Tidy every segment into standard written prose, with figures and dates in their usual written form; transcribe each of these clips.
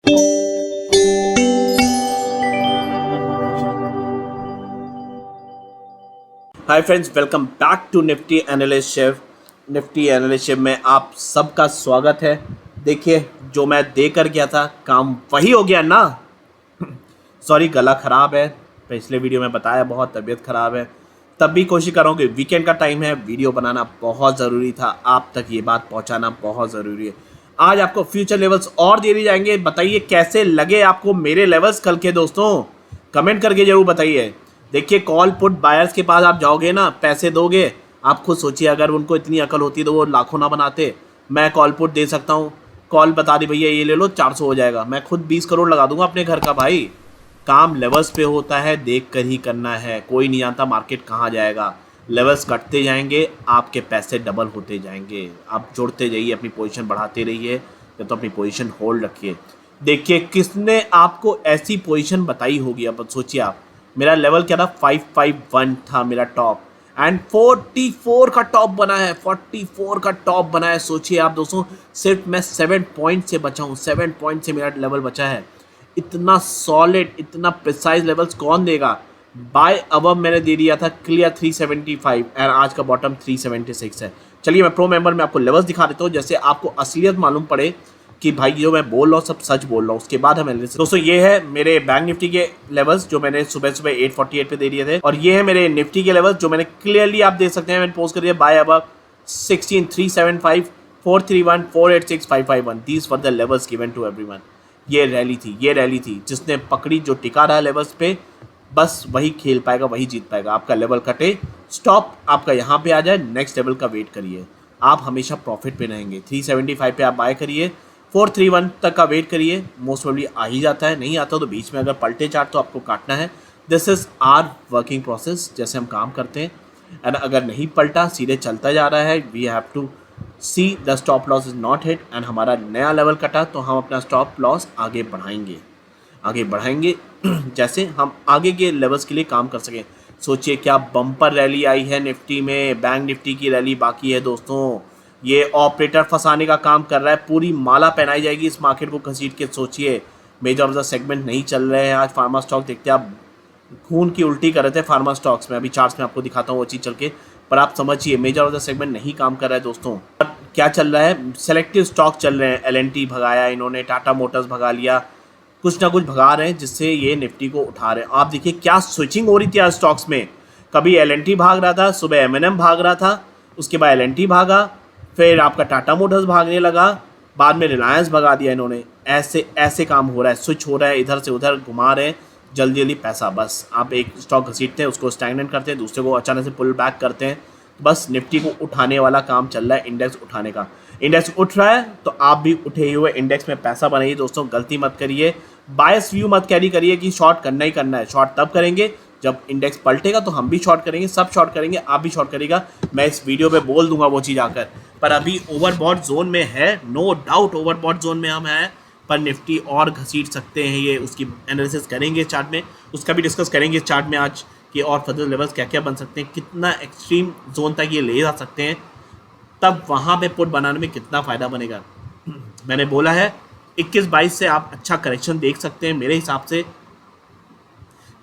Hi friends, welcome back to Nifty analyst chef. Nifty analyst chef में आप सबका स्वागत है। देखिए, जो मैं दे कर गया था काम वही हो गया ना। सॉरी, गला ख़राब है। पिछले वीडियो में बताया बहुत तबीयत ख़राब है। तब भी कोशिश कर रहा हूँ कि वीकेंड का टाइम है, वीडियो बनाना बहुत ज़रूरी था, आप तक ये बात पहुँचाना बहुत ज़रूरी है। आज आपको फ्यूचर लेवल्स और दे दिए जाएंगे। बताइए कैसे लगे आपको मेरे लेवल्स कल के दोस्तों, कमेंट करके ज़रूर बताइए। देखिए, कॉल पुट बायर्स के पास आप जाओगे ना, पैसे दोगे, आप खुद सोचिए अगर उनको इतनी अकल होती तो वो लाखों ना बनाते। मैं कॉल पुट दे सकता हूँ, कॉल बता दी भैया ये ले लो 400 हो जाएगा, मैं खुद 20 करोड़ लगा दूंगा अपने घर का। भाई काम लेवल्स पे होता है, देख कर ही करना है। कोई नहीं जानता मार्केट कहाँ जाएगा। लेवल्स कटते जाएंगे, आपके पैसे डबल होते जाएंगे। आप जोड़ते जाइए, अपनी पोजीशन बढ़ाते रहिए, या तो अपनी पोजीशन होल्ड रखिए। देखिए किसने आपको ऐसी पोजीशन बताई होगी। अब सोचिए आप, मेरा लेवल क्या था, 551 था मेरा टॉप, एंड 44 का टॉप बना है। 44 का टॉप बना है। सोचिए आप दोस्तों, सिर्फ मैं 7 पॉइंट से बचा हूँ। 7 पॉइंट से मेरा लेवल बचा है। इतना सॉलिड, इतना प्रिसाइज लेवल्स कौन देगा। बाय अब मैंने दे दिया था क्लियर 375, एंड आज का बॉटम 376 है। चलिए मैं प्रो मेंबर में आपको लेवल्स दिखा देता हूँ, जैसे आपको असलियत मालूम पड़े कि भाई जो मैं बोल रहा हूँ सब सच बोल रहा हूँ। उसके बाद हम दोस्तों, ये है मेरे बैंक निफ्टी के लेवल्स जो मैंने सुबह सुबह 848 पे दे दिए थे, और ये है मेरे निफ्टी के लेवल्स जो मैंने क्लियरली, आप देख सकते हैं, मैंने पोस्ट कर दिया बाय अब 16, 375, 431, 486, 551। These were the levels given to everyone. ये रैली थी जिसने पकड़ी, जो टिका रहा लेवल्स पे, बस वही खेल पाएगा, वही जीत पाएगा। आपका लेवल कटे, स्टॉप आपका यहाँ पे आ जाए, नेक्स्ट लेवल का वेट करिए, आप हमेशा प्रॉफिट पे रहेंगे। 375 पे आप बाय करिए, 431 तक का वेट करिए, मोस्ट प्रोबेबली आ ही जाता है। नहीं आता तो बीच में अगर पलटे चार्ट तो आपको काटना है। This is our working process, जैसे हम काम करते हैं। एंड अगर नहीं पलटा, सीधे चलता जा रहा है, we have to see the stop loss is not hit, and हमारा नया लेवल कटा तो हम अपना स्टॉप लॉस आगे बढ़ाएंगे जैसे हम आगे के लेवल्स के लिए काम कर सकें। सोचिए क्या बम्पर रैली आई है निफ्टी में। बैंक निफ्टी की रैली बाकी है दोस्तों। ये ऑपरेटर फंसाने का काम कर रहा है, पूरी माला पहनाई जाएगी इस मार्केट को घसीट के। सोचिए मेजर ऑफ द सेगमेंट नहीं चल रहे हैं। आज फार्मा स्टॉक देखते हैं आप, खून की उल्टी कर रहे थे फार्मा स्टॉक्स में। अभी चार्ट्स में आपको दिखाता हूँ वो चीज़ चल के, पर आप समझिए मेजर ऑफ द सेगमेंट नहीं काम कर रहा है दोस्तों। क्या चल रहा है, सेलेक्टिव स्टॉक चल रहे हैं। LNT भगाया इन्होंने, टाटा मोटर्स भगा लिया, कुछ ना कुछ भगा रहे हैं जिससे ये निफ्टी को उठा रहे हैं। आप देखिए क्या स्विचिंग हो रही थी आज स्टॉक्स में। कभी LNT भाग रहा था, सुबह M&M भाग रहा था, उसके बाद LNT भागा, फिर आपका टाटा मोटर्स भागने लगा, बाद में रिलायंस भगा दिया इन्होंने। ऐसे काम हो रहा है, स्विच हो रहा है, इधर से उधर घुमा रहे हैं, जल्दी जल्दी पैसा। बस आप एक स्टॉक घसीटते हैं, उसको स्टैग्नेंट करते हैं, दूसरे को अचानक से पुल बैक करते हैं। बस निफ्टी को उठाने वाला काम चल रहा है, इंडेक्स उठाने का। इंडेक्स उठ रहा है तो आप भी उठे हुए इंडेक्स में पैसा बनाइए दोस्तों। गलती मत करिए, बायस व्यू मत कैरी करिए कि शॉर्ट करना ही करना है। शॉर्ट तब करेंगे जब इंडेक्स पलटेगा, तो हम भी शॉर्ट करेंगे, सब शॉर्ट करेंगे, आप भी शॉर्ट करेगा। मैं इस वीडियो में बोल दूंगा वो चीज़ आकर। पर अभी ओवरबॉट जोन में है, नो डाउट ओवरबॉट जोन में हम हैं, पर निफ्टी और घसीट सकते हैं। ये उसकी एनालिसिस करेंगे चार्ट में, उसका भी डिस्कस करेंगे इस चार्ट में आज कि और फर्दर लेवल्स क्या क्या बन सकते हैं, कितना एक्सट्रीम जोन तक ये ले जा सकते हैं, तब वहाँ पे पुट बनाने में कितना फ़ायदा बनेगा। मैंने बोला है 21-22 से आप अच्छा करेक्शन देख सकते हैं मेरे हिसाब से।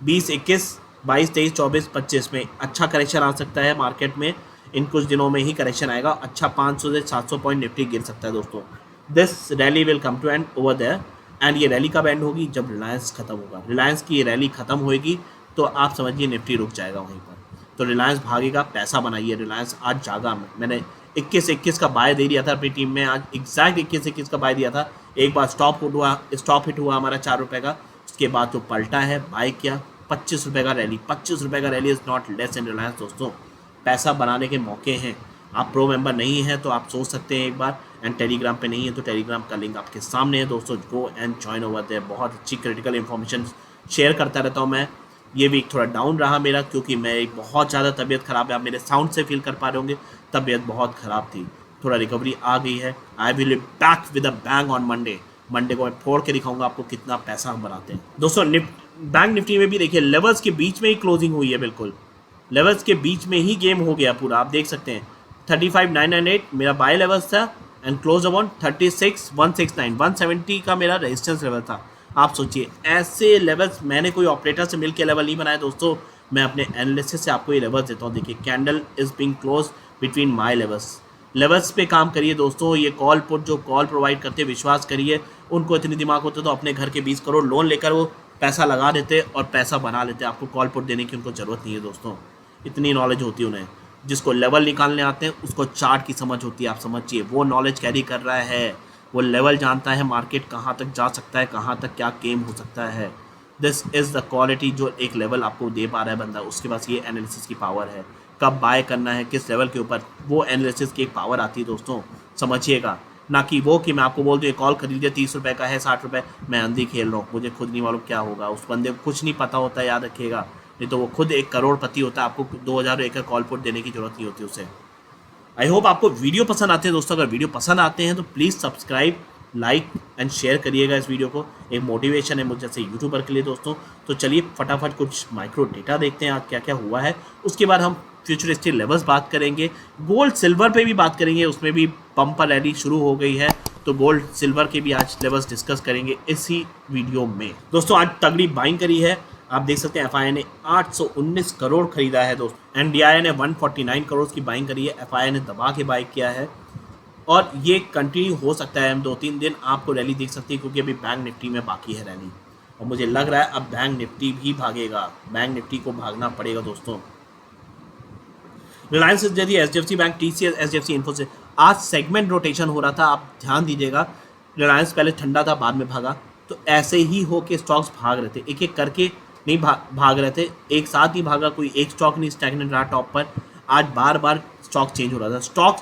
20, 21, 22, 23, 24, 25 में अच्छा करेक्शन आ सकता है मार्केट में। इन कुछ दिनों में ही करेक्शन आएगा। अच्छा 500 से 700 पॉइंट निफ्टी गिर सकता है दोस्तों। This rally will come to end over there, and ये रैली कब एंड होगी, जब रिलायंस खत्म होगा। रिलायंस की ये रैली खत्म होएगी तो आप समझिए निफ्टी रुक जाएगा वहीं पर। तो रिलायंस भागेगा, पैसा बनाइए। रिलायंस आज जागा। मैंने 21-21 का बाय दे दिया था अपनी टीम में, आज एग्जैक्ट 21-21 का बाय दिया था। एक बार स्टॉप हिट हुआ हमारा 4 रुपये का, उसके बाद जो पलटा है बाय किया। 25 रुपये का रैली, 25 रुपये का rally is not less in Reliance दोस्तों। पैसा बनाने के मौके हैं। आप प्रो मेंबर नहीं हैं तो आप सोच सकते हैं एक बार, एंड टेलीग्राम पे नहीं है तो टेलीग्राम का लिंक आपके सामने है दोस्तों। Go and join over there. बहुत अच्छी क्रिटिकल इन्फॉर्मेशन शेयर करता रहता हूँ मैं। ये वीक थोड़ा डाउन रहा मेरा, क्योंकि मैं एक बहुत ज़्यादा तबीयत ख़राब है। आप मेरे साउंड से फील कर पा रहे होंगे, तबीयत बहुत ख़राब थी। थोड़ा रिकवरी आ गई है। I will be back with a bang on Monday को मैं फोड़ के दिखाऊंगा आपको कितना पैसा हम बनाते हैं दोस्तों। बैंक निफ्टी में भी देखिए लेवल्स के बीच में ही क्लोजिंग हुई है। बिल्कुल लेवल्स के बीच में ही गेम हो गया पूरा। आप देख सकते हैं 35,998 मेरा बाय लेवल्स था, एंड क्लोज अबाउट 36,169, 170 का मेरा रेजिस्टेंस लेवल था। आप सोचिए ऐसे लेवल्स मैंने कोई ऑपरेटर से मिलकर लेवल नहीं बनाया दोस्तों, मैं अपने एनालिसिस से आपको ये लेवल्स देता हूँ। देखिए candle is being close between my levels पे काम करिए दोस्तों। ये कॉल पुट जो कॉल प्रोवाइड करते हैं, विश्वास करिए उनको इतनी दिमाग होते तो अपने घर के 20 करोड़ लोन लेकर वो पैसा लगा देते और पैसा बना लेते। आपको कॉल पुट देने की उनको ज़रूरत नहीं है दोस्तों, इतनी नॉलेज होती है उन्हें। जिसको लेवल निकालने आते हैं उसको चार्ट की समझ होती है। आप समझिए वो नॉलेज कैरी कर रहा है, वो लेवल जानता है मार्केट कहाँ तक जा सकता है, कहाँ तक क्या गेम हो सकता है। दिस इज़ द क्वालिटी जो एक लेवल आपको दे पा रहा है बंदा, उसके पास ये एनालिसिस की पावर है। कब बाय करना है किस लेवल के ऊपर, वो एनालिसिस की एक पावर आती है दोस्तों, समझिएगा। ना कि वो कि मैं आपको बोल दूँ ये कॉल खरीदे 30 रुपये का है, 60 रुपये, मैं अंधी खेल रहा हूँ, मुझे खुद नहीं मालूम क्या होगा। उस बंदे को कुछ नहीं पता होता, याद रखिएगा। नहीं तो वो खुद एक करोड़पति होता है, आपको 2001 का कॉल पुट देने की जरूरत नहीं होती उसे। आई होप आपको वीडियो पसंद आते हैं दोस्तों। अगर वीडियो पसंद आते हैं तो please subscribe, like and share करिएगा इस वीडियो को। एक मोटिवेशन है मुझ जैसे यूट्यूबर के लिए दोस्तों। तो चलिए फटाफट कुछ माइक्रो डेटा देखते हैं आज क्या क्या हुआ है, उसके बाद हम फ्यूचरिस्टिक लेवल्स बात करेंगे, गोल्ड सिल्वर पे भी बात करेंगे, उसमें भी बम्पर रैली शुरू हो गई है तो गोल्ड सिल्वर के भी आज लेवल्स डिस्कस करेंगे इसी वीडियो में दोस्तों। आज तगड़ी बाइंग करी है, आप देख सकते हैं एफआईआई ने 819 करोड़ खरीदा है दोस्तों, एनडीआई ने 149 करोड़ की बाइंग करी है, एफआईआई ने दबा के बाई किया है और ये कंटिन्यू हो सकता है। हम 2-3 दिन आपको रैली देख सकती है क्योंकि अभी बैंक निफ्टी में बाकी है रैली और मुझे लग रहा है अब बैंक निफ्टी भी भागेगा, बैंक निफ्टी को भागना पड़ेगा दोस्तों। रिलायंस यदि HDFC bank, TCS, HDFC, Infosys, आज सेगमेंट रोटेशन हो रहा था, आप ध्यान दीजिएगा। रिलायंस पहले ठंडा था बाद में भागा, तो ऐसे ही हो के स्टॉक्स भाग रहे थे, एक एक करके नहीं भाग रहे थे, एक साथ ही भागा, कोई एक स्टॉक नहीं स्टैग्नेंट रहा टॉप पर। आज बार बार स्टॉक चेंज हो रहा था, स्टॉक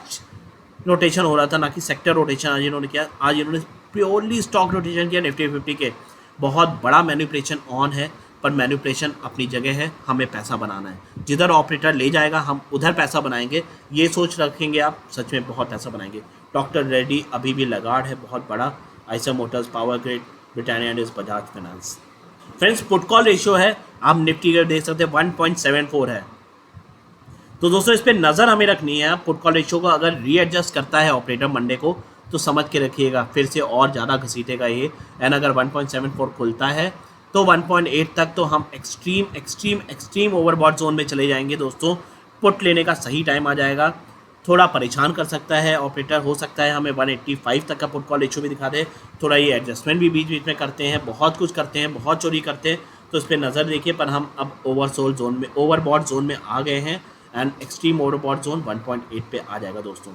रोटेशन हो रहा था, ना कि सेक्टर रोटेशन आज इन्होंने किया। आज इन्होंने प्योरली स्टॉक रोटेशन किया निफ्टी 50 के। बहुत बड़ा मैनिपुलेशन ऑन है, पर मैनिपुलेशन अपनी जगह है, हमें पैसा बनाना है। जिधर ऑपरेटर ले जाएगा हम उधर पैसा बनाएंगे, ये सोच रखेंगे आप, सच में बहुत पैसा बनाएंगे। डॉक्टर रेड्डी अभी भी लगाड़ है बहुत बड़ा, Eicher Motors, power grid, Britannia and Bajaj finance. Friends put call ratio है, आप निफ्टी का देख सकते हैं 1.74 है। तो दोस्तों इस पर नज़र हमें रखनी है। पुट कॉल रेशियो को अगर रीएडजस्ट करता है ऑपरेटर मंडे को तो समझ के रखिएगा, फिर से और ज़्यादा घसीटेगा ये। एंड अगर 1.74 खुलता है तो 1.8 तक तो हम एक्सट्रीम ओवरबॉट जोन में चले जाएंगे दोस्तों। पुट लेने का सही टाइम आ जाएगा। थोड़ा परेशान कर सकता है ऑपरेटर, हो सकता है हमें 185 तक का पुट कॉल रेशियो भी दिखा दे। थोड़ा ये एडजस्टमेंट भी बीच बीच में करते हैं, बहुत कुछ करते हैं, बहुत चोरी करते हैं, तो इस पर नज़र देखिए। पर हम अब ओवरबॉट जोन में आ गए हैं एंड एक्सट्रीम ओवरबॉट जोन 1.8 पे आ जाएगा दोस्तों।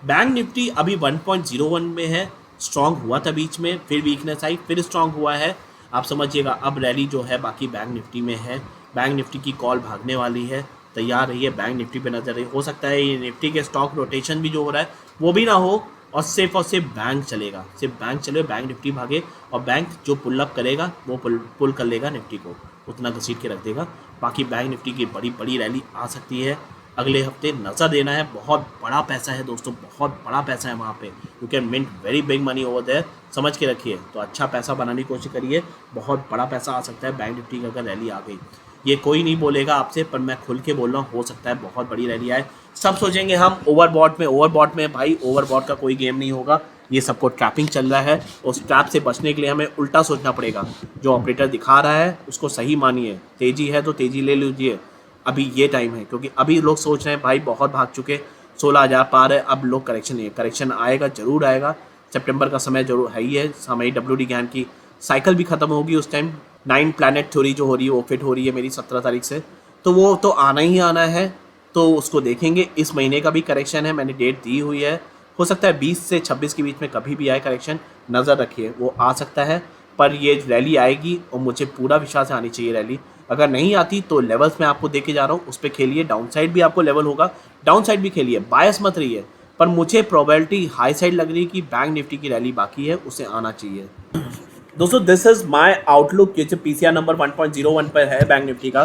बैंक निफ्टी अभी 1.01 में है, स्ट्रांग हुआ था बीच में, फिर वीकनेस आई, फिर स्ट्रांग हुआ है। आप समझिएगा अब रैली जो है बाकी बैंक निफ्टी में है। बैंक निफ्टी की कॉल भागने वाली है, तैयार रहिए, बैंक निफ्टी पे नजर रही। हो सकता है ये निफ्टी के स्टॉक रोटेशन भी जो हो रहा है वो भी ना हो और सिर्फ बैंक चलेगा, सिर्फ बैंक चले, बैंक निफ्टी भागे और बैंक जो पुल अप करेगा वो पुल कर लेगा निफ्टी को, उतना घसीट के रख देगा। बाकी बैंक निफ्टी की बड़ी बड़ी रैली आ सकती है अगले हफ्ते, नज़र देना है। बहुत बड़ा पैसा है दोस्तों, बहुत बड़ा पैसा है वहाँ पे, you can mint very big money over there, समझ के रखिए। तो अच्छा पैसा बनाने की कोशिश करिए, बहुत बड़ा पैसा आ सकता है बैंक निफ्टी का अगर रैली आ गई। ये कोई नहीं बोलेगा आपसे, पर मैं खुल के बोल रहा हूँ, हो सकता है बहुत बड़ी रैली आए। सब सोचेंगे हम ओवरबॉट में भाई ओवरबॉट का कोई गेम नहीं होगा, ये सबको ट्रैपिंग चल रहा है। उस ट्रैप से बचने के लिए हमें उल्टा सोचना पड़ेगा। जो ऑपरेटर दिखा रहा है उसको सही मानिए, तेज़ी है तो तेज़ी ले लीजिए, अभी ये टाइम है। क्योंकि अभी लोग सोच रहे हैं भाई बहुत भाग चुके, 16,000 पार है, अब लोग करेक्शन आएगा, ज़रूर आएगा। सितंबर का समय जरूर है ही है, समय WD ज्ञान की साइकिल भी ख़त्म होगी उस टाइम। 9 प्लैनेट थ्योरी जो हो रही है वो फिट हो रही है मेरी 17 तारीख से, तो वो तो आना ही आना है, तो उसको देखेंगे। इस महीने का भी करेक्शन है, मैंने डेट दी हुई है, हो सकता है 20 से 26 के बीच में कभी भी आए करेक्शन, नज़र रखिए वो आ सकता है। पर ये रैली आएगी और मुझे पूरा विश्वास आनी चाहिए रैली। अगर नहीं आती तो लेवल्स मैं आपको दे के जा रहा हूँ, उस पर खेलिए। डाउन साइड भी आपको लेवल होगा, डाउन साइड भी खेलिए, बायस मत रहिए। पर मुझे प्रोबेबिलिटी हाई साइड लग रही है कि बैंक निफ्टी की रैली बाकी है, उसे आना चाहिए दोस्तों। दिस इज माय आउटलुक, जैसे पीसीआर नंबर 1.01 पर है बैंक निफ्टी का,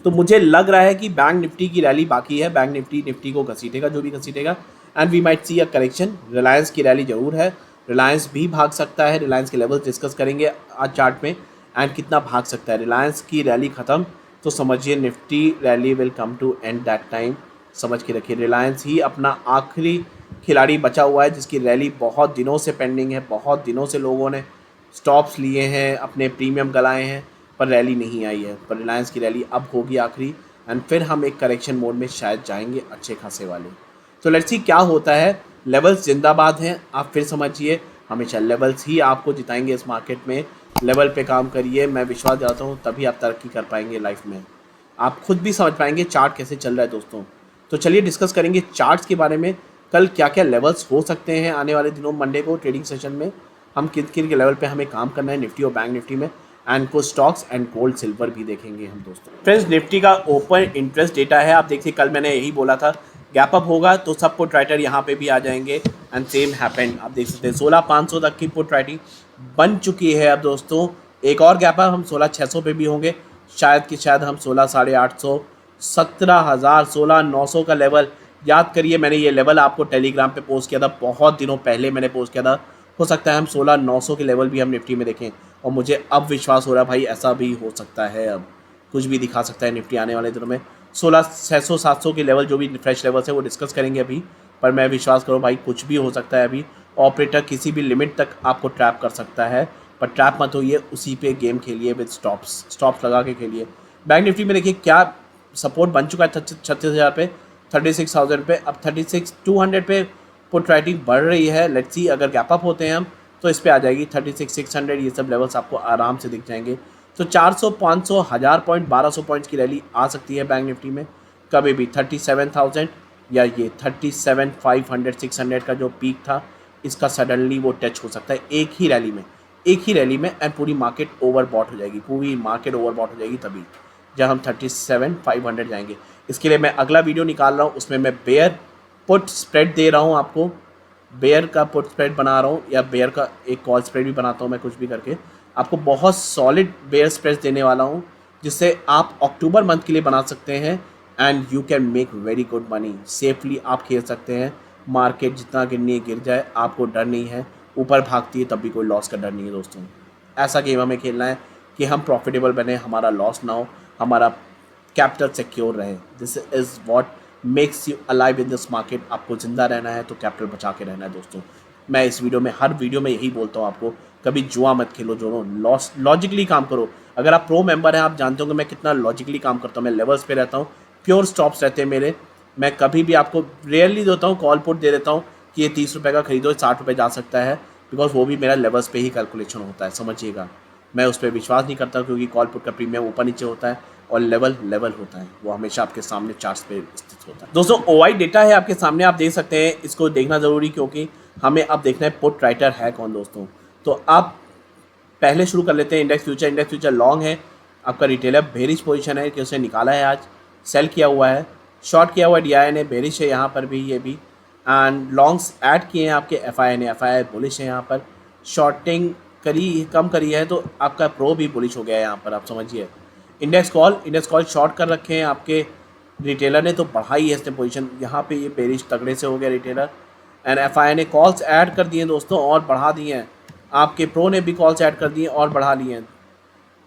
तो मुझे लग रहा है कि बैंक निफ्टी की रैली बाकी है। बैंक निफ्टी को घसीटेगा जो भी घसीटेगा, and we might see a correction. Reliance की रैली जरूर है, रिलायंस भी भाग सकता है, रिलायंस के लेवल्स डिस्कस करेंगे आज चार्ट में, एंड कितना भाग सकता है। रिलायंस की रैली ख़त्म तो समझिए Nifty rally will come to end that time, समझ के रखिए। रिलायंस ही अपना आखिरी खिलाड़ी बचा हुआ है जिसकी रैली बहुत दिनों से पेंडिंग है, बहुत दिनों से लोगों ने स्टॉप्स लिए हैं, अपने प्रीमियम गलाए हैं, पर रैली नहीं आई है। पर रिलायंस की रैली अब होगी आखिरी, एंड फिर हम एक करेक्शन मोड में शायद जाएंगे अच्छे खासे वाले। तो लेट्स सी क्या होता है। लेवल्स जिंदाबाद हैं, आप फिर समझिए, हमेशा लेवल्स ही आपको जिताएंगे इस मार्केट में। लेवल पे काम करिए, मैं विश्वास दिलाता हूँ, तभी आप तरक्की कर पाएंगे लाइफ में। आप खुद भी समझ पाएंगे चार्ट कैसे चल रहा है दोस्तों। तो चलिए डिस्कस करेंगे चार्ट्स के बारे में, कल क्या क्या लेवल्स हो सकते हैं आने वाले दिनों। मंडे को ट्रेडिंग सेशन में हम किन किन के लेवल पे हमें काम करना है निफ्टी और बैंक निफ्टी में, एंड को स्टॉक्स एंड गोल्ड सिल्वर भी देखेंगे हम दोस्तों। फ्रेंड्स, निफ्टी का ओपन इंटरेस्ट डेटा है, आप देखिए कल मैंने यही बोला था गैप अप होगा तो सब पुट राइटर यहाँ पे भी आ जाएंगे, एंड सेम हैपेंड। आप देख सकते हैं 16,500 तक की पुट राइटिंग बन चुकी है अब दोस्तों। एक और गैप अप हम 16,600 पे भी होंगे, शायद हम 16,850, 17,000, 16,900 का लेवल याद करिए। मैंने ये लेवल आपको टेलीग्राम पे पोस्ट किया था, बहुत दिनों पहले मैंने पोस्ट किया था। हो सकता है हम 16,900 के लेवल भी हम निफ्टी में देखें, और मुझे अब विश्वास हो रहा है भाई ऐसा भी हो सकता है, अब कुछ भी दिखा सकता है निफ्टी आने वाले दिनों में। 16,600, 700 के लेवल जो भी फ्रेश लेवल्स है वो डिस्कस करेंगे अभी, पर मैं विश्वास करो भाई कुछ भी हो सकता है अभी। ऑपरेटर किसी भी लिमिट तक आपको ट्रैप कर सकता है, पर ट्रैप मत होइए, उसी पे गेम खेलिए विद स्टॉप्स लगा के खेलिए। बैंक निफ्टी में देखिए क्या सपोर्ट बन चुका है 36,000 पे, 36,000 पे, अब 36,200 पे पुट राइटिंग बढ़ रही है। लेट्स सी अगर गैप अप होते हैं हम तो इस पे आ जाएगी 36,600, ये सब लेवल्स आपको आराम से दिख जाएंगे। तो 400, 500, 1000 पॉइंट, 1200 पॉइंट्स की रैली आ सकती है बैंक निफ्टी में कभी भी। 37,000 या ये 37,500, 600 का जो पीक था, इसका सडनली वो टच हो सकता है एक ही रैली में, एंड पूरी मार्केट ओवरबॉट हो जाएगी, तभी जब हम 37,500 जाएंगे। इसके लिए मैं अगला वीडियो निकाल रहा हूँ, उसमें मैं बेयर पुट स्प्रेड दे रहा हूँ आपको, बेयर का पुट स्प्रेड बना रहा हूँ, या बेयर का एक कॉल स्प्रेड भी बनाता हूँ मैं, कुछ भी करके आपको बहुत सॉलिड बेयर स्प्रेड देने वाला हूँ, जिससे आप अक्टूबर मंथ के लिए बना सकते हैं, and you can make very good money. Safely आप खेल सकते हैं, मार्केट जितना गिरनी गिर जाए, आपको डर नहीं है, ऊपर भागती है तब भी कोई लॉस का डर नहीं है दोस्तों। ऐसा गेम हमें खेलना है कि हम प्रॉफिटेबल बने, हमारा लॉस ना हो, हमारा कैपिटल सिक्योर रहे। This is what makes you alive in this market. आपको ज़िंदा रहना है तो कैपिटल बचा के रहना है दोस्तों। मैं इस वीडियो में, हर वीडियो में यही बोलता हूँ आपको, कभी जुआ मत खेलो, जो लॉजिकली काम करो। अगर आप प्रो मेंबर हैं, आप जानते हो कि मैं कितना लॉजिकली काम करता हूँ, मैं लेवल्स पे रहता हूँ, प्योर स्टॉप्स रहते हैं मेरे। मैं कभी भी आपको रेयरली देता हूँ, कॉल पुट दे देता हूँ कि ये 30 रुपये का खरीदो, 60 रुपये जा सकता है, बिकॉज वो भी मेरा लेवल्स पे ही कैलकुलेशन होता है, समझिएगा। मैं उस पर विश्वास नहीं करता, क्योंकि कॉल पुट का प्रीमियम ऊपर नीचे होता है और लेवल होता है, वो हमेशा आपके सामने चार्ट्स पे स्थित होता है। दोस्तों ओवाई डेटा है आपके सामने, आप देख सकते हैं, इसको देखना ज़रूरी, क्योंकि हमें अब देखना है पुट राइटर है कौन दोस्तों। तो आप पहले शुरू कर लेते हैं इंडेक्स फ्यूचर लॉन्ग है, आपका रिटेलर बेरिश पोजीशन है कि उसे निकाला है, आज सेल किया हुआ है, शॉर्ट किया हुआ है DI ने, बेरिश है यहाँ पर भी, ये भी, एंड लॉन्ग्स ऐड किए हैं आपके FI ने, FI बुलिश है यहाँ पर, शॉर्टिंग कम करी है, तो आपका प्रो भी बुलिश हो गया है यहाँ पर, आप समझिए। इंडेक्स कॉल शॉर्ट कर रखे हैं आपके रिटेलर ने, तो बढ़ाई है इसने पोजीशन, यहाँ पे ये बेरिश तगड़े से हो गया रिटेलर, एंड FI ने कॉल्स ऐड कर दिए दोस्तों और बढ़ा दिए हैं, आपके प्रो ने भी कॉल्स ऐड कर दिए और बढ़ा लिए हैं।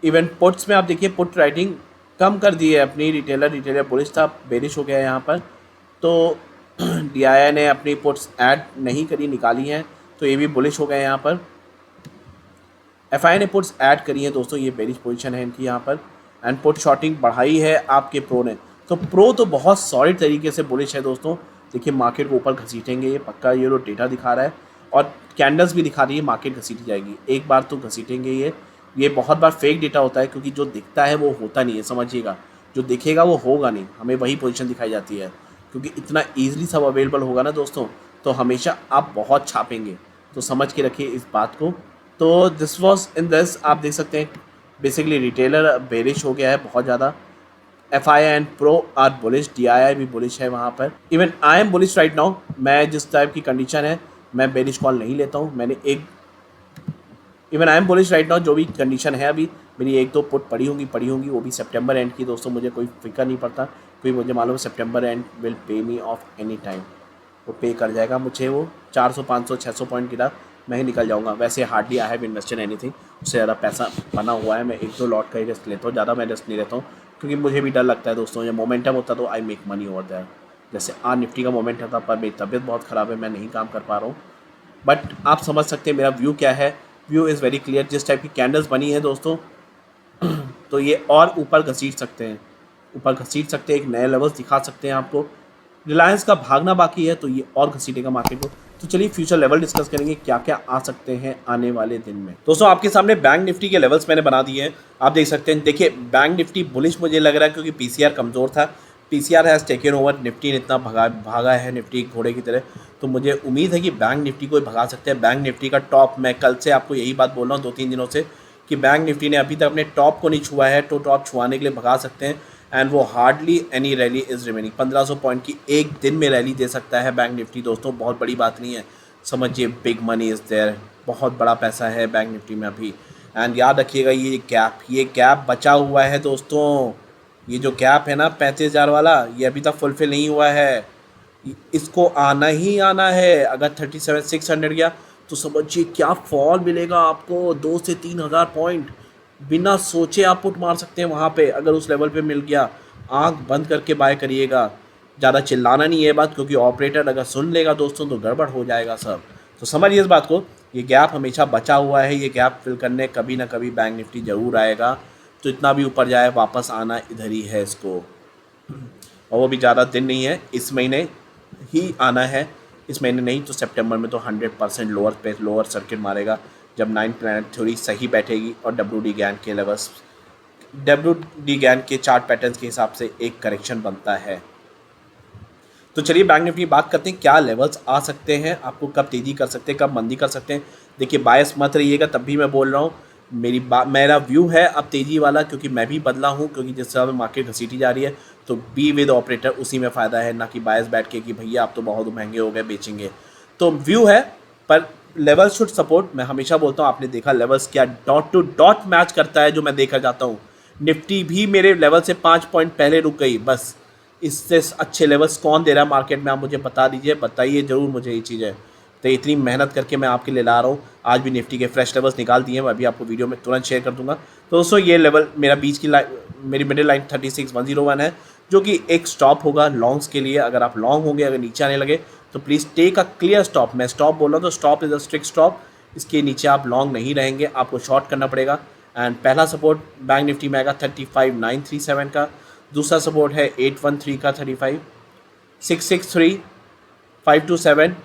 इवन पुट्स में आप देखिए पुट राइटिंग कम कर दी है अपनी, रिटेलर बुलिश था, बेरिश हो गया है यहाँ पर, तो DI ने अपनी पुट्स ऐड नहीं करी, निकाली हैं, तो ये भी बुलिश हो गए यहाँ पर। FI ने पुट्स ऐड करी हैं दोस्तों, ये बेरिश पोजीशन है इनकी यहाँ पर, एंड पुट शॉर्टिंग बढ़ाई है आपके प्रो ने, तो प्रो तो बहुत सॉलिड तरीके से बुलिश है दोस्तों। देखिए मार्केट को ऊपर घसीटेंगे, ये पक्का, ये जो डेटा दिखा रहा है और कैंडल्स भी दिखा रही है, मार्केट घसीटी जाएगी, एक बार तो घसीटेंगे ये बहुत बार फेक डेटा होता है, क्योंकि जो दिखता है वो होता नहीं है, समझिएगा, जो दिखेगा वो होगा नहीं, हमें वही पोजीशन दिखाई जाती है, क्योंकि इतना ईजिली सब अवेलेबल होगा ना दोस्तों, तो हमेशा आप बहुत छापेंगे, तो समझ के रखिए इस बात को। तो दिस वॉज इन दिस, आप देख सकते हैं बेसिकली रिटेलर बेरिश हो गया है बहुत ज़्यादा, FI and pro are bullish, DI भी बुलिश है वहाँ पर, even I am bullish right now. मैं जिस टाइप की कंडीशन है, मैं बेरिश कॉल नहीं लेता हूँ, मैंने even I am bullish right now, जो भी कंडीशन है अभी, मेरी 1-2 पुट पड़ी होंगी, वो भी सितंबर एंड की दोस्तों, मुझे कोई फिक्र नहीं पड़ता, क्योंकि मुझे मालूम है सितंबर and will pay me of any time, वो पे कर जाएगा मुझे, वो 400, 500, 600 पॉइंट गिरा, मैं ही निकल जाऊंगा। वैसे hardly I have invested anything, उससे ज़्यादा पैसा बना हुआ है, मैं 1-2 लॉट का ही रिस्क लेता हूँ, ज़्यादा मैं रिस्क नहीं लेता हूँ, क्योंकि मुझे भी डर लगता है दोस्तों, जब मोमेंटम होता है तो I make money over there. जैसे आज निफ्टी का मोमेंट था, पर मेरी तबीयत बहुत ख़राब है, मैं नहीं काम कर पा रहा हूँ। बट आप समझ सकते हैं मेरा व्यू क्या है। View is very clear. जिस टाइप की कैंडल्स बनी है दोस्तों, तो ये और ऊपर घसीट सकते हैं, ऊपर घसीट सकते हैं, एक नए लेवल्स दिखा सकते हैं आपको। रिलायंस का भागना बाकी है, तो ये और घसीटेगा मार्केट को। तो चलिए फ्यूचर लेवल डिस्कस करेंगे, क्या क्या आ सकते हैं आने वाले दिन में। दोस्तों आपके सामने बैंक निफ्टी के लेवल्स मैंने बना दिए हैं, आप देख सकते हैं। देखिए बैंक निफ्टी बुलिश मुझे लग रहा है, क्योंकि पीसीआर कमज़ोर था। PCR has taken over, Nifty ने इतना भागा है निफ्टी घोड़े की तरह। तो मुझे उम्मीद है कि बैंक निफ्टी को भगा सकते हैं। बैंक निफ्टी का टॉप, मैं कल से आपको यही बात बोल रहा हूँ 2-3 दिनों से, कि बैंक निफ्टी ने अभी तक अपने टॉप को नहीं छुआ है, तो टॉप छुआने के लिए भगा सकते हैं। एंड वो hardly any rally is remaining. 1500 point की एक दिन में रैली दे सकता है बैंक निफ्टी दोस्तों, बहुत बड़ी बात नहीं है, समझिए। बिग मनी इज़ देयर, बहुत बड़ा पैसा है बैंक निफ्टी में अभी। एंड याद रखिएगा ये गैप बचा हुआ है दोस्तों। ये जो गैप है ना 35,000 वाला, ये अभी तक फुलफिल नहीं हुआ है। इसको आना ही आना है। अगर 37,600 गया तो समझिए क्या फॉल मिलेगा आपको, 2 से 3 हज़ार पॉइंट। बिना सोचे आप पुट मार सकते हैं वहाँ पे, अगर उस लेवल पे मिल गया। आंख बंद करके बाय करिएगा। ज़्यादा चिल्लाना नहीं है बात, क्योंकि ऑपरेटर अगर सुन लेगा दोस्तों तो गड़बड़ हो जाएगा सब। तो समझिए इस बात को, ये गैप हमेशा बचा हुआ है। ये गैप फिल करने कभी ना कभी बैंक निफ्टी ज़रूर आएगा। तो इतना भी ऊपर जाए, वापस आना इधर ही है इसको। और वो भी ज़्यादा दिन नहीं है, इस महीने ही आना है। इस महीने नहीं तो सितंबर में तो 100% लोअर सर्किट मारेगा, जब 9 प्लैनेट थ्योरी सही बैठेगी और डब्ल्यू डी गैन के चार्ट पैटर्न्स के हिसाब से एक करेक्शन बनता है। तो चलिए बैंक निफ्टी की बात करते हैं, क्या लेवल्स आ सकते हैं, आपको कब तेज़ी कर सकते हैं, कब मंदी कर सकते हैं। देखिए बायस मत रहिएगा, तब भी मैं बोल रहा हूँ, मेरा व्यू है अब तेज़ी वाला, क्योंकि मैं भी बदला हूँ, क्योंकि जिस तरह मार्केट घसीटी जा रही है। तो बी विद ऑपरेटर, उसी में फ़ायदा है, ना कि बायस बैठ के कि भैया आप तो बहुत महंगे हो गए, बेचेंगे। तो व्यू है, पर लेवल शुड सपोर्ट। मैं हमेशा बोलता हूँ, आपने देखा लेवल्स क्या डॉट टू डॉट मैच करता है, जो मैं देखा जाता हूँ। निफ्टी भी मेरे लेवल से 5 पॉइंट पहले रुक गई बस। इससे अच्छे लेवल्स कौन दे रहा है मार्केट में, आप मुझे बता दीजिए, बताइए ज़रूर मुझे ये चीज़ है। तो इतनी मेहनत करके मैं आपके लिए ला रहा हूँ। आज भी निफ्टी के फ्रेश लेवल्स निकाल दिए हैं, मैं अभी आपको वीडियो में तुरंत शेयर कर दूंगा। तो दोस्तों ये लेवल मेरा बीच की लाइन, मेरी मिडिल लाइन 36,101 है, जो कि एक स्टॉप होगा लॉन्ग्स के लिए। अगर आप लॉन्ग होंगे, अगर नीचे आने लगे तो please take a clear stop. मैं स्टॉप बोल रहा हूँ तो stop is a strict stop. इसके नीचे आप लॉन्ग नहीं रहेंगे, आपको शॉर्ट करना पड़ेगा। एंड पहला सपोर्ट बैंक निफ्टी में आएगा 35,937 का। दूसरा सपोर्ट है 813 का 35, 663, 527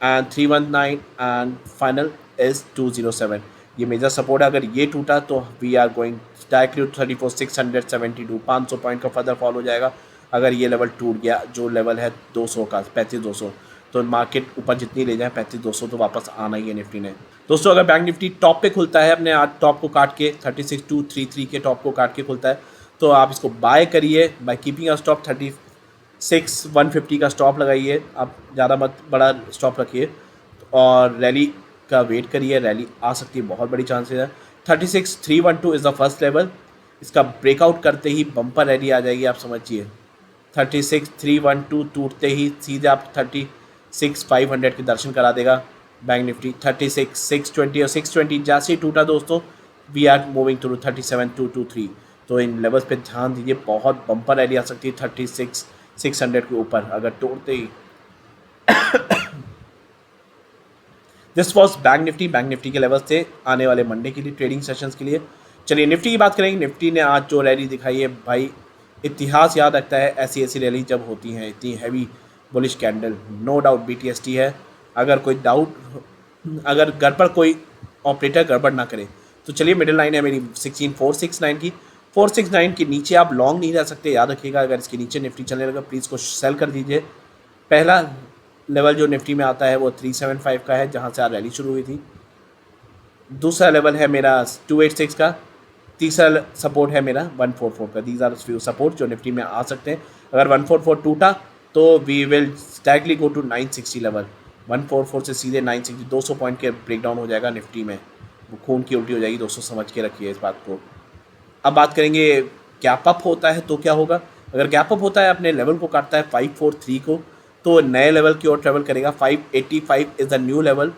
एंड 319 एंड फाइनल इज 207। ये मेजर सपोर्ट है। अगर ये टूटा तो we are going directly to 34,672, 500 point का फर्दर फॉल हो जाएगा। अगर ये लेवल टूट गया, जो लेवल है 200 का 35,200, तो मार्केट ऊपर जितनी ले जाए 35,200, तो वापस आना ही है निफ्टी ने। दोस्तों अगर बैंक निफ्टी टॉप पे खुलता है, अपने आज टॉप को काट के 36,233 के टॉप को काट के खुलता है, तो आप इसको बाय करिए बाय कीपिंग अ स्टॉप 36,150 का स्टॉप लगाइए। आप ज़्यादा मत बड़ा स्टॉप रखिए और रैली का वेट करिए, रैली आ सकती है, बहुत बड़ी चांसेस है। 36,312 इज़ द फर्स्ट लेवल। इसका ब्रेकआउट करते ही बम्पर रैली आ जाएगी, आप समझिए। 36,312 टूटते ही सीधे आप 36,500 के दर्शन करा देगा बैंक निफ्टी। 36,620 और 620 जैसे ही टूटा दोस्तों, वी आर मूविंग थ्रू 37,223। तो इन लेवल्स पे ध्यान दीजिए, बहुत बम्पर रैली आ सकती है 36,600 के ऊपर अगर तोड़ते ही। दिस वॉज बैंक निफ्टी के लेवल्स थे आने वाले मंडे के लिए, ट्रेडिंग सेशंस के लिए। चलिए निफ्टी की बात करेंगे। निफ्टी ने आज जो रैली दिखाई है भाई, इतिहास याद रखता है ऐसी ऐसी रैली जब होती हैं, इतनी heavy bullish candle. No doubt BTST है। अगर कोई डाउट, अगर गड़बड़ कोई ऑपरेटर गड़बड़ ना करे तो चलिए मिडिल लाइन है मेरी 16,469 की। 469 के नीचे आप लॉन्ग नहीं रह सकते, याद रखिएगा। अगर इसके नीचे निफ्टी चलने लगा प्लीज़ इसको सेल कर दीजिए। पहला लेवल जो निफ्टी में आता है वो 375 का है, जहाँ से आज रैली शुरू हुई थी। दूसरा लेवल है मेरा 286 का। तीसरा सपोर्ट है मेरा 144 का। दीज आर फ्यू सपोर्ट जो निफ्टी में आ सकते हैं। अगर 144 टूटा तो we will directly go to 960 level. 144 से सीधे 960, 200 पॉइंट के ब्रेकडाउन हो जाएगा निफ्टी में, वो खून की उल्टी हो जाएगी दोस्तों, समझ के रखिए इस बात को। अब बात करेंगे गैप अप होता है तो क्या होगा। अगर गैप अप होता है, अपने लेवल को काटता है 543 को, तो नए लेवल की ओर ट्रेवल करेगा। 585 is the new level.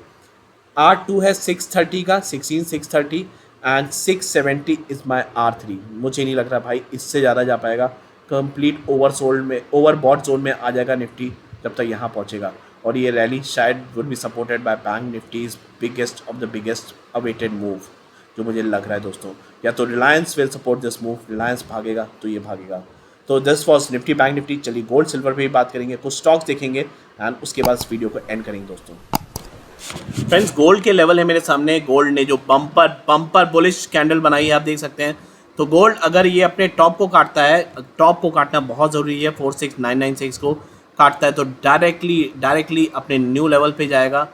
R2 है 630 का, 16,630 एंड 670 इज़ माई R3। मुझे नहीं लग रहा भाई इससे ज़्यादा जा पाएगा। कंप्लीट ओवरबॉट जोन में आ जाएगा निफ्टी जब तक यहाँ पहुँचेगा। और ये रैली शायद would be supported by bank Nifty's biggest of the biggest awaited move, जो मुझे लग रहा है दोस्तों। या तो Reliance will support this move, Reliance भागेगा तो ये भागेगा। तो this was Nifty bank Nifty. चलिए गोल्ड सिल्वर पे भी बात करेंगे, कुछ स्टॉक्स देखेंगे एंड उसके बाद इस वीडियो को एंड करेंगे दोस्तों। फ्रेंड्स गोल्ड के लेवल है मेरे सामने। गोल्ड ने जो बम्पर बुलिश कैंडल बनाई है आप देख सकते हैं। तो गोल्ड अगर ये अपने टॉप को काटता है, टॉप को काटना बहुत ज़रूरी है, 46996 को काटता है तो डायरेक्टली अपने न्यू लेवल पे जाएगा।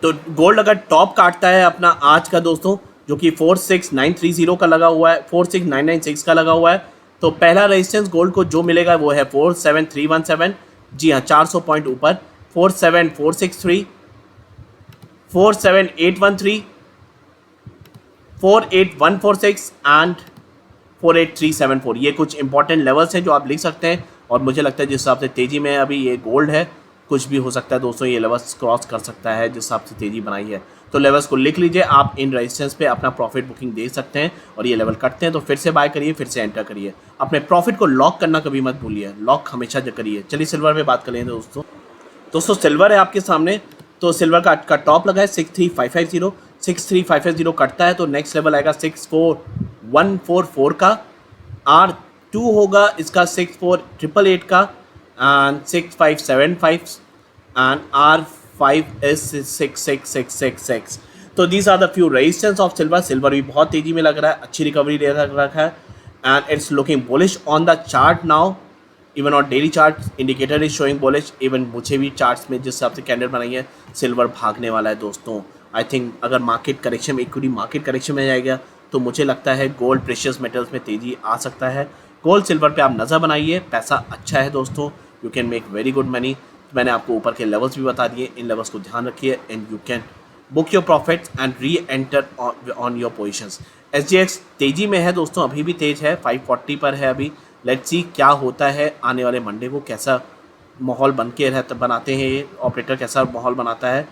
तो गोल्ड अगर टॉप काटता है अपना आज का दोस्तों, जो कि 46930 का लगा हुआ है, 46996 का लगा हुआ है, तो पहला रेजिस्टेंस गोल्ड को जो मिलेगा वो है 47317। जी हाँ, 400 पॉइंट ऊपर 47463, 47813, 48146 एंड 48374। ये कुछ इंपॉर्टेंट लेवल्स हैं जो आप लिख सकते हैं। और मुझे लगता है जिस हिसाब से तेज़ी में अभी ये गोल्ड है, कुछ भी हो सकता है दोस्तों, ये लेवल्स क्रॉस कर सकता है जिस हिसाब से तेज़ी बनाई है। तो लेवल्स को लिख लीजिए, आप इन रेजिस्टेंस पे अपना प्रॉफिट बुकिंग दे सकते हैं। और ये लेवल कटते हैं तो फिर से बाय करिए, फिर से एंटर करिए। अपने प्रॉफिट को लॉक करना कभी मत भूलिए, लॉक हमेशा करिए। चलिए सिल्वर में बात कर लेंगे दोस्तों सिल्वर है आपके सामने। तो सिल्वर का टॉप लगा है 63550, 63550 कटता है तो नेक्स्ट लेवल आएगा 64144 का, R2 होगा इसका 64888 का, एंड 6575 एंड R5 is 66666। तो these are the few resistance of silver. Silver भी बहुत तेजी में लग रहा है, अच्छी रिकवरी दे रखा है and it's looking bullish on the chart now. Even और daily chart indicator is showing bullish. Even मुझे भी चार्ट्स में जिस हिसाब से कैंडल बनाई है, सिल्वर भागने वाला है दोस्तों। आई थिंक अगर market correction, equity market correction में जाएगा तो मुझे लगता है गोल्ड प्रेशियस मेटल्स में तेज़ी आ सकता है। गोल्ड सिल्वर पे आप नज़र बनाइए, पैसा अच्छा है दोस्तों, you can make very good money. मैंने आपको ऊपर के लेवल्स भी बता दिए, इन लेवल्स को ध्यान रखिए and you can book your profits and re enter on your positions. SGX तेज़ी में है दोस्तों, अभी भी तेज है, 540 पर है अभी। लेट्स सी क्या होता है आने वाले मंडे को, कैसा माहौल बनाते हैं ये ऑपरेटर, कैसा माहौल बनाता है।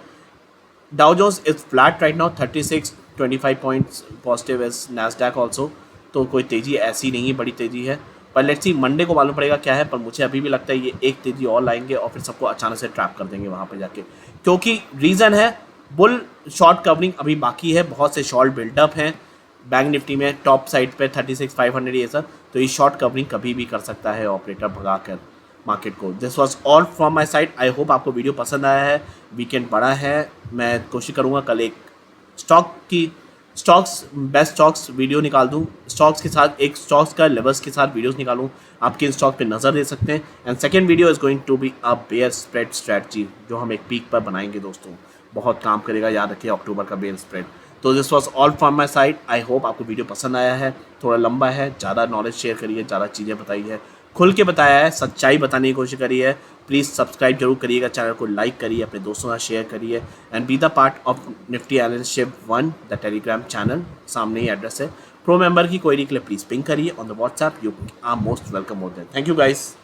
Dow Jones is flat right now, 3625 points positive is Nasdaq also. तो कोई तेज़ी ऐसी नहीं है, बड़ी तेज़ी है, पर लेट्स सी मंडे को मालूम पड़ेगा क्या है। पर मुझे अभी भी लगता है ये एक तेज़ी और लाएंगे और फिर सबको अचानक से ट्रैप कर देंगे वहाँ पे जाके, क्योंकि रीज़न है बुल शॉर्ट कवरिंग अभी बाकी है, बहुत से शॉर्ट बिल्डअप हैं बैंक निफ्टी में टॉप साइड पे 36500 ये सब। तो ये शॉर्ट कवरिंग कभी भी कर सकता है ऑपरेटर भगा कर मार्केट को। This was all from my side. I hope आपको वीडियो पसंद आया है। वीकेंड बड़ा है, मैं कोशिश करूँगा कल एक बेस्ट स्टॉक्स वीडियो निकाल दूँ, स्टॉक्स के साथ एक स्टॉक्स का लेवल्स के साथ वीडियोस निकालूँ, आप किन स्टॉक पे नज़र दे सकते हैं। And second video is going to be a bear spread strategy, जो हम एक पीक पर बनाएंगे दोस्तों, बहुत काम करेगा, याद रखिए अक्टूबर का बेयर स्प्रेड। तो this was all from my side. I hope आपको वीडियो पसंद आया है। थोड़ा लंबा है, ज़्यादा नॉलेज शेयर करिए, ज़्यादा चीज़ें बताई है, खुल के बताया है, सच्चाई बताने की कोशिश करी है। प्लीज़ सब्सक्राइब जरूर करिएगा, चैनल को लाइक करिए, अपने दोस्तों के साथ शेयर करिए and be the part of Nifty analyst Shiv 1 the Telegram channel. सामने ही एड्रेस है। प्रो मेंबर की क्वेरी के लिए प्लीज़ पिंग करिए on the WhatsApp, you are most welcome होते हैं। Thank you guys.